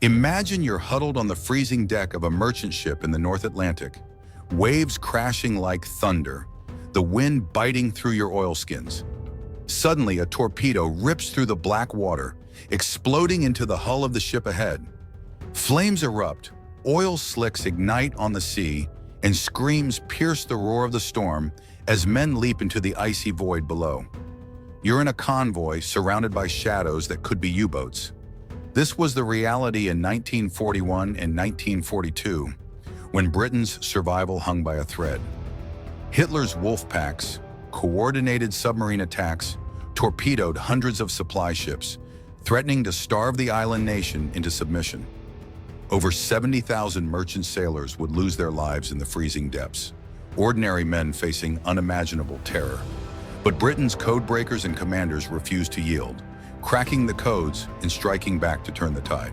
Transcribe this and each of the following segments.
Imagine you're huddled on the freezing deck of a merchant ship in the North Atlantic, waves crashing like thunder, the wind biting through your oilskins. Suddenly, a torpedo rips through the black water, exploding into the hull of the ship ahead. Flames erupt, oil slicks ignite on the sea, and screams pierce the roar of the storm as men leap into the icy void below. You're in a convoy surrounded by shadows that could be U-boats. This was the reality in 1941 and 1942, when Britain's survival hung by a thread. Hitler's wolf packs, coordinated submarine attacks, torpedoed hundreds of supply ships, threatening to starve the island nation into submission. Over 70,000 merchant sailors would lose their lives in the freezing depths, ordinary men facing unimaginable terror. But Britain's codebreakers and commanders refused to yield, cracking the codes and striking back to turn the tide.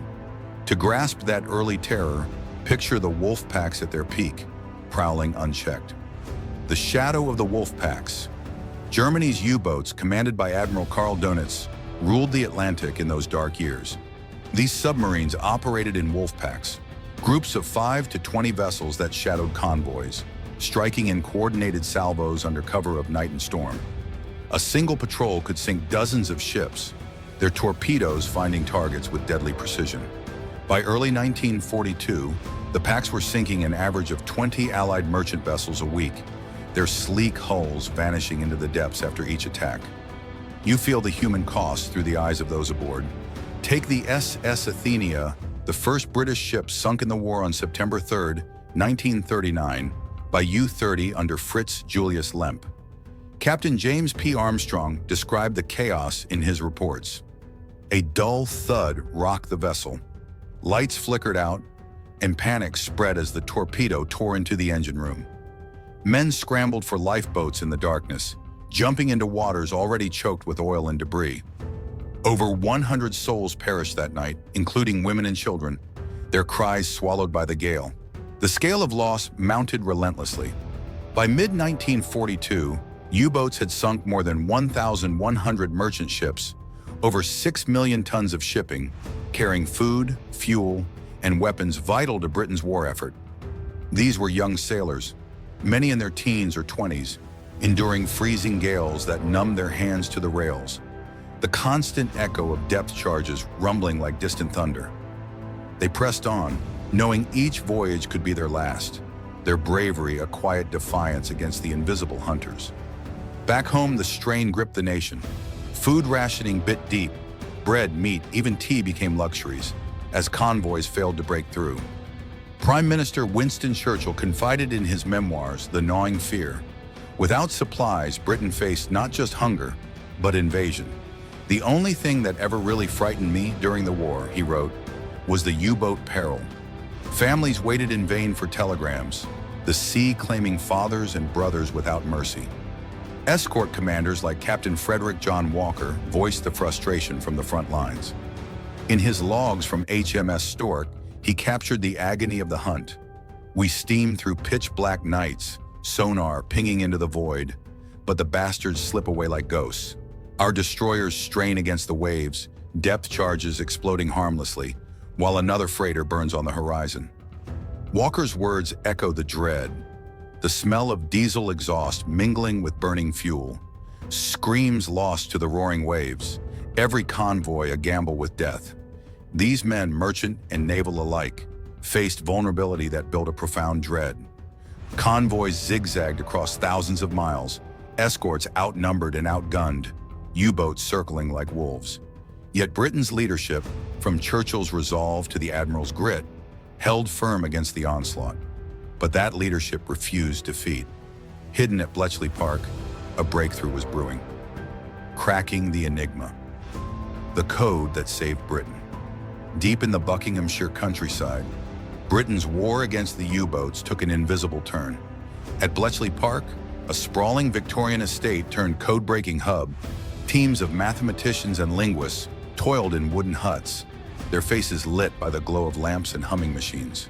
To grasp that early terror, picture the wolf packs at their peak, prowling unchecked. The shadow of the wolf packs. Germany's U-boats, commanded by Admiral Karl Dönitz, ruled the Atlantic in those dark years. These submarines operated in wolf packs, groups of 5 to 20 vessels that shadowed convoys, striking in coordinated salvos under cover of night and storm. A single patrol could sink dozens of ships, their torpedoes finding targets with deadly precision. By early 1942, the packs were sinking an average of 20 Allied merchant vessels a week, their sleek hulls vanishing into the depths after each attack. You feel the human cost through the eyes of those aboard. Take the SS Athenia, the first British ship sunk in the war on September 3, 1939, by U-30 under Fritz Julius Lemp. Captain James P. Armstrong described the chaos in his reports. A dull thud rocked the vessel. Lights flickered out, and panic spread as the torpedo tore into the engine room. Men scrambled for lifeboats in the darkness, jumping into waters already choked with oil and debris. Over 100 souls perished that night, including women and children, their cries swallowed by the gale. The scale of loss mounted relentlessly. By mid-1942, U-boats had sunk more than 1,100 merchant ships, over 6 million tons of shipping, carrying food, fuel, and weapons vital to Britain's war effort. These were young sailors, many in their teens or 20s, enduring freezing gales that numbed their hands to the rails, the constant echo of depth charges rumbling like distant thunder. They pressed on, knowing each voyage could be their last, their bravery a quiet defiance against the invisible hunters. Back home, the strain gripped the nation. Food rationing bit deep. Bread, meat, even tea became luxuries, as convoys failed to break through. Prime Minister Winston Churchill confided in his memoirs, The Gnawing Fear. Without supplies, Britain faced not just hunger, but invasion. The only thing that ever really frightened me during the war, he wrote, was the U-boat peril. Families waited in vain for telegrams, the sea claiming fathers and brothers without mercy. Escort commanders like Captain Frederick John Walker voiced the frustration from the front lines. In his logs from HMS Stork, he captured the agony of the hunt. We steamed through pitch-black nights, sonar pinging into the void, but the bastards slip away like ghosts. Our destroyers strain against the waves, depth charges exploding harmlessly, while another freighter burns on the horizon. Walker's words echo the dread, the smell of diesel exhaust mingling with burning fuel, screams lost to the roaring waves, every convoy a gamble with death. These men, merchant and naval alike, faced vulnerability that built a profound dread. Convoys zigzagged across thousands of miles, escorts outnumbered and outgunned, U-boats circling like wolves. Yet Britain's leadership, from Churchill's resolve to the Admiral's grit, held firm against the onslaught. But that leadership refused defeat. Hidden at Bletchley Park, a breakthrough was brewing. Cracking the enigma. The code that saved Britain. Deep in the Buckinghamshire countryside, Britain's war against the U-boats took an invisible turn. At Bletchley Park, a sprawling Victorian estate turned code-breaking hub, teams of mathematicians and linguists toiled in wooden huts, their faces lit by the glow of lamps and humming machines.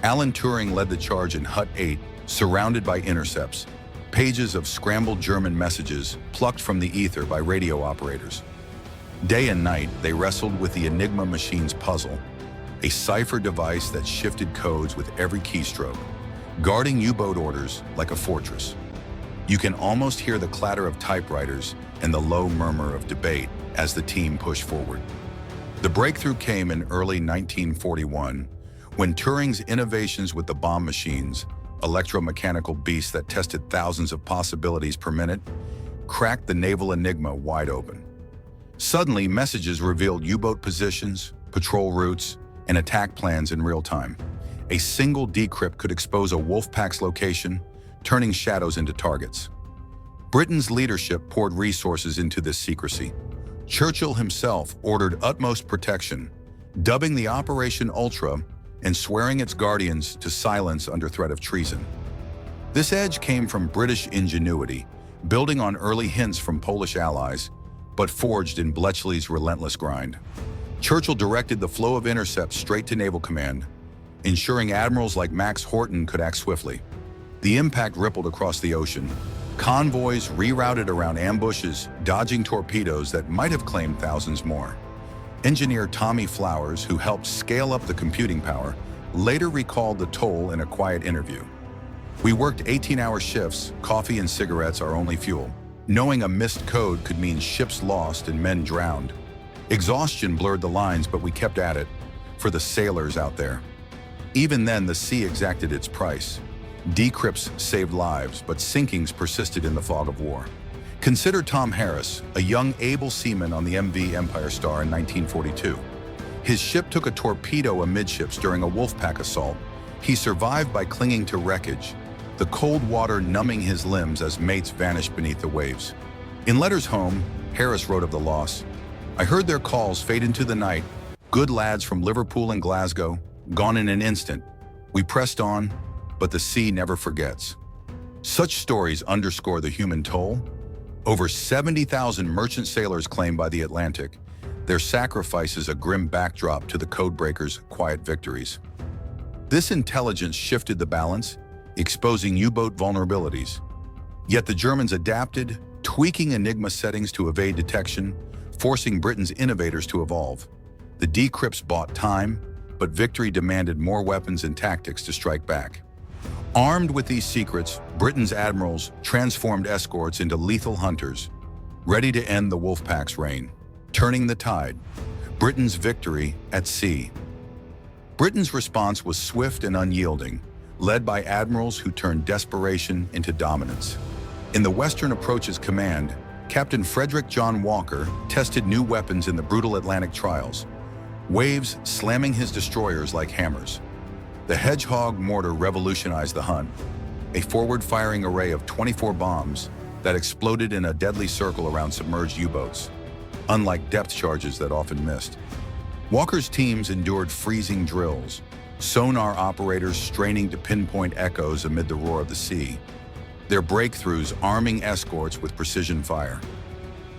Alan Turing led the charge in Hut 8, surrounded by intercepts, pages of scrambled German messages plucked from the ether by radio operators. Day and night, they wrestled with the Enigma machine's puzzle. a cipher device that shifted codes with every keystroke, guarding U-boat orders like a fortress. You can almost hear the clatter of typewriters and the low murmur of debate as the team pushed forward. The breakthrough came in early 1941, when Turing's innovations with the bomb machines, electromechanical beasts that tested thousands of possibilities per minute, cracked the naval enigma wide open. Suddenly, messages revealed U-boat positions, patrol routes, and attack plans in real time. A single decrypt could expose a wolf pack's location, turning shadows into targets. Britain's leadership poured resources into this secrecy. Churchill himself ordered utmost protection, dubbing the Operation Ultra and swearing its guardians to silence under threat of treason. This edge came from British ingenuity, building on early hints from Polish allies, but forged in Bletchley's relentless grind. Churchill directed the flow of intercepts straight to Naval Command, ensuring admirals like Max Horton could act swiftly. The impact rippled across the ocean. Convoys rerouted around ambushes, dodging torpedoes that might have claimed thousands more. Engineer Tommy Flowers, who helped scale up the computing power, later recalled the toll in a quiet interview. "We worked 18-hour shifts, coffee and cigarettes our only fuel. Knowing a missed code could mean ships lost and men drowned. Exhaustion blurred the lines, but we kept at it, for the sailors out there." Even then, the sea exacted its price. Decrypts saved lives, but sinkings persisted in the fog of war. Consider Tom Harris, a young, able seaman on the MV Empire Star in 1942. His ship took a torpedo amidships during a Wolfpack assault. He survived by clinging to wreckage, the cold water numbing his limbs as mates vanished beneath the waves. In letters home, Harris wrote of the loss, "I heard their calls fade into the night, good lads from Liverpool and Glasgow, gone in an instant. We pressed on, but the sea never forgets." Such stories underscore the human toll. Over 70,000 merchant sailors claimed by the Atlantic, their sacrifices a grim backdrop to the codebreakers' quiet victories. This intelligence shifted the balance, exposing U-boat vulnerabilities. Yet the Germans adapted, tweaking Enigma settings to evade detection, forcing Britain's innovators to evolve. The decrypts bought time, but victory demanded more weapons and tactics to strike back. Armed with these secrets, Britain's admirals transformed escorts into lethal hunters, ready to end the Wolfpack's reign. Turning the tide, Britain's victory at sea. Britain's response was swift and unyielding, led by admirals who turned desperation into dominance. In the Western Approach's command, Captain Frederick John Walker tested new weapons in the brutal Atlantic trials, waves slamming his destroyers like hammers. The Hedgehog mortar revolutionized the hunt, a forward-firing array of 24 bombs that exploded in a deadly circle around submerged U-boats, unlike depth charges that often missed. Walker's teams endured freezing drills, sonar operators straining to pinpoint echoes amid the roar of the sea, their breakthroughs arming escorts with precision fire.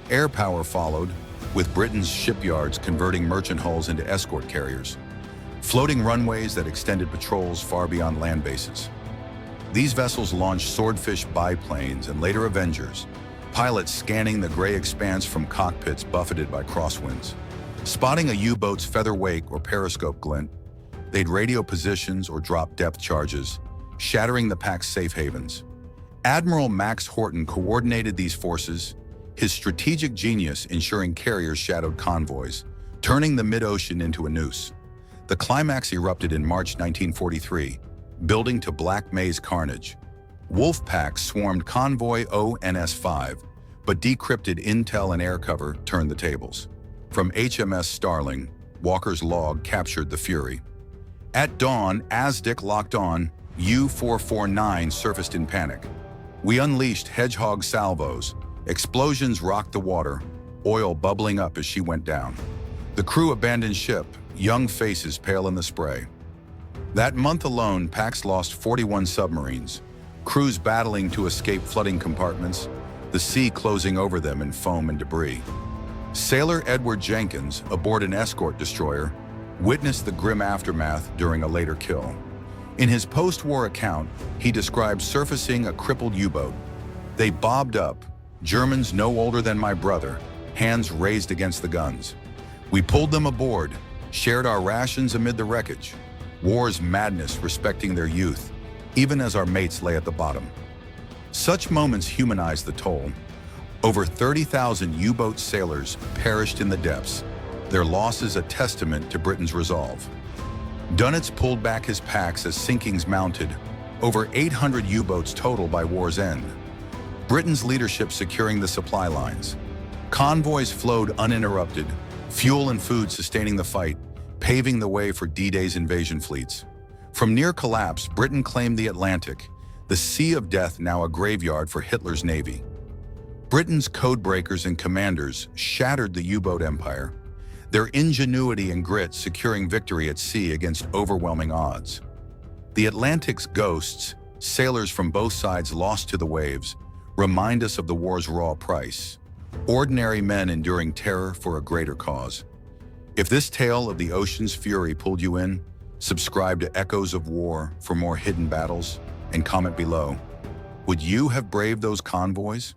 Air power followed, with Britain's shipyards converting merchant hulls into escort carriers, floating runways that extended patrols far beyond land bases. These vessels launched Swordfish biplanes and later Avengers, pilots scanning the gray expanse from cockpits buffeted by crosswinds. Spotting a U-boat's feather wake or periscope glint, they'd radio positions or drop depth charges, shattering the pack's safe havens. Admiral Max Horton coordinated these forces, his strategic genius ensuring carriers shadowed convoys, turning the mid-ocean into a noose. The climax erupted in March 1943, building to Black May's carnage. Wolfpack swarmed convoy ONS-5, but decrypted intel and air cover turned the tables. From HMS Starling, Walker's log captured the Fury. At dawn, Aztec locked on, U-449 surfaced in panic. We unleashed Hedgehog salvos. Explosions rocked the water, oil bubbling up as she went down. The crew abandoned ship, young faces pale in the spray. That month alone, Pax lost 41 submarines, crews battling to escape flooding compartments, the sea closing over them in foam and debris. Sailor Edward Jenkins, aboard an escort destroyer, witnessed the grim aftermath during a later kill. In his post-war account, he described surfacing a crippled U-boat. They bobbed up, Germans no older than my brother, hands raised against the guns. We pulled them aboard, shared our rations amid the wreckage, war's madness respecting their youth, even as our mates lay at the bottom. Such moments humanize the toll. Over 30,000 U-boat sailors perished in the depths, their losses a testament to Britain's resolve. Dönitz pulled back his packs as sinkings mounted, over 800 U-boats total by war's end. Britain's leadership securing the supply lines. Convoys flowed uninterrupted, fuel and food sustaining the fight, paving the way for D-Day's invasion fleets. From near collapse, Britain claimed the Atlantic, the sea of death now a graveyard for Hitler's navy. Britain's codebreakers and commanders shattered the U-boat empire, their ingenuity and grit securing victory at sea against overwhelming odds. The Atlantic's ghosts, sailors from both sides lost to the waves, remind us of the war's raw price. Ordinary men enduring terror for a greater cause. If this tale of the ocean's fury pulled you in, subscribe to Echoes of War for more hidden battles, and comment below. Would you have braved those convoys?